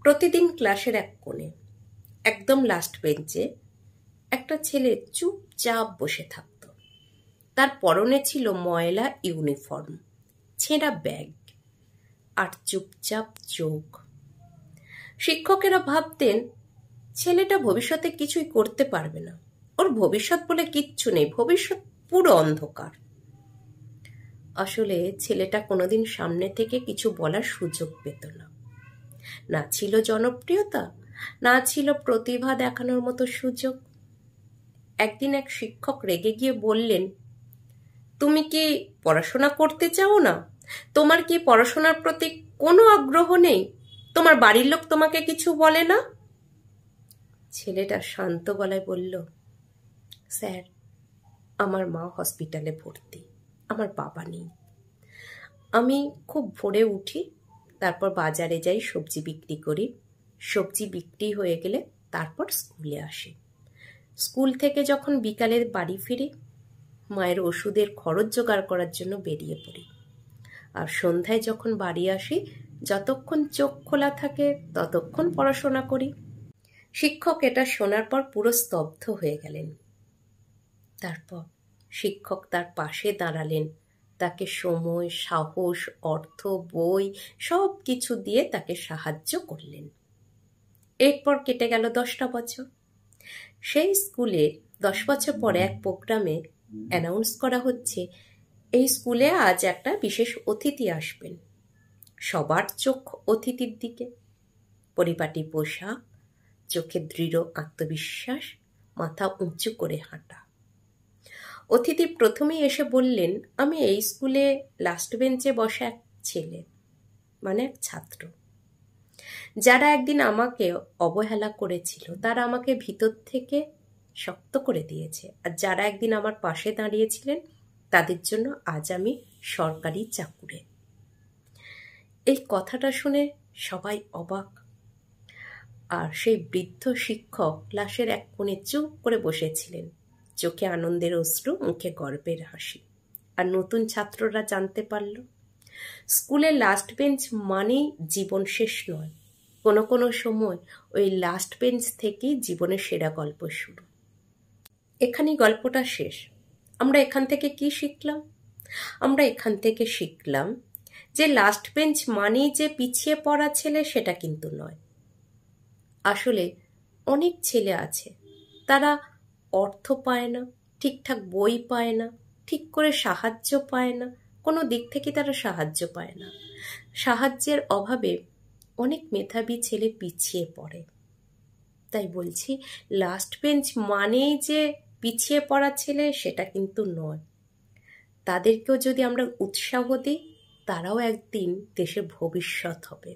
প্রতিদিন ক্লাসের এক কোণে একদম লাস্ট বেঞ্চে একটা ছেলে চুপচাপ বসে থাকত। তার পরনে ছিল ময়লা ইউনিফর্ম, ছেঁড়া ব্যাগ আর চুপচাপ চোখ। শিক্ষকেরা ভাবতেন ছেলেটা ভবিষ্যতে কিছুই করতে পারবে না, ওর ভবিষ্যৎ বলে কিচ্ছু নেই, ভবিষ্যৎ পুরো অন্ধকার। আসলে ছেলেটা কোনোদিন সামনে থেকে কিছু বলার সুযোগ পেত না। না ছিল জনপ্রিয়তা, না ছিল প্রতিভা দেখানোর মতো সুযোগ। একদিন এক শিক্ষক রেগে গিয়ে বললেন, তুমি কি পড়াশোনা করতে চাও না? তোমার কি পড়াশোনার প্রতি কোনো আগ্রহ নেই? তোমার বাড়ির লোক তোমাকে কিছু বলে না? ছেলেটা শান্ত গলায় বলল, স্যার, আমার মা হসপিটালে ভর্তি, আমার বাবা নেই। আমি খুব ভোরে উঠি, তারপর বাজারে যাই, সবজি বিক্রি করি। সবজি বিক্রি হয়ে গেলে তারপর স্কুলে আসি। স্কুল থেকে যখন বিকালে বাড়ি ফিরি, মায়ের ওষুধের খরচ জোগাড় করার জন্য বেরিয়ে পড়ি। আর সন্ধ্যায় যখন বাড়ি আসি, যতক্ষণ চোখ খোলা থাকে ততক্ষণ পড়াশোনা করি। শিক্ষক এটা শোনার পর পুরো স্তব্ধ হয়ে গেলেন। তারপর শিক্ষক তার পাশে দাঁড়ালেন, তাকে সময়, সাহস, অর্থ, বই সব কিছু দিয়ে তাকে সাহায্য করলেন। এরপর কেটে গেল 10টা বছর। সেই স্কুলে 10 বছর পরে এক প্রোগ্রামে অ্যানাউন্স করা হচ্ছে, এই স্কুলে আজ একটা বিশেষ অতিথি আসবেন। সবার চোখ অতিথির দিকে। পরিপাটি পোশাক, চোখে দৃঢ় আত্মবিশ্বাস, মাথা উঁচু করে হাঁটা। অতিথি প্রথমেই এসে বললেন, আমি এই স্কুলে লাস্ট বেঞ্চে বসা এক ছেলে, মানে এক ছাত্র। যারা একদিন আমাকে অবহেলা করেছিল তারা আমাকে ভিতর থেকে শক্ত করে দিয়েছে, আর যারা একদিন আমার পাশে দাঁড়িয়েছিলেন তাদের জন্য আজ আমি সরকারি চাকুরে। এই কথাটা শুনে সবাই অবাক। আর সেই বৃদ্ধ শিক্ষক ক্লাসের এক কোণে চুপ করে বসেছিলেন, চোখে আনন্দের অশ্রু, মুখে গর্বের হাসি। আর নতুন ছাত্ররা জানতে পারল, স্কুলের লাস্ট বেঞ্চ মানেই জীবন শেষ নয়, কোনো কোনো সময় ওই লাস্ট বেঞ্চ থেকেই জীবনের সেরা গল্প শুরু। এখানেই গল্পটা শেষ। আমরা এখান থেকে কি শিখলাম? আমরা এখান থেকে শিখলাম যে লাস্ট বেঞ্চ মানেই যে পিছিয়ে পড়া ছেলে, সেটা কিন্তু নয়। আসলে অনেক ছেলে আছে, তারা অর্থ পায় না, ঠিকঠাক বই পায় না, ঠিক করে সাহায্য পায় না, কোনো দিক থেকে তারা সাহায্য পায় না। সাহায্যের অভাবে অনেক মেধাবী ছেলে পিছিয়ে পড়ে। তাই বলছি, লাস্ট বেঞ্চ মানেই যে পিছিয়ে পড়া ছেলে, সেটা কিন্তু নয়। তাদেরকেও যদি আমরা উৎসাহ দিই, তারাও একদিন দেশের ভবিষ্যৎ হবে।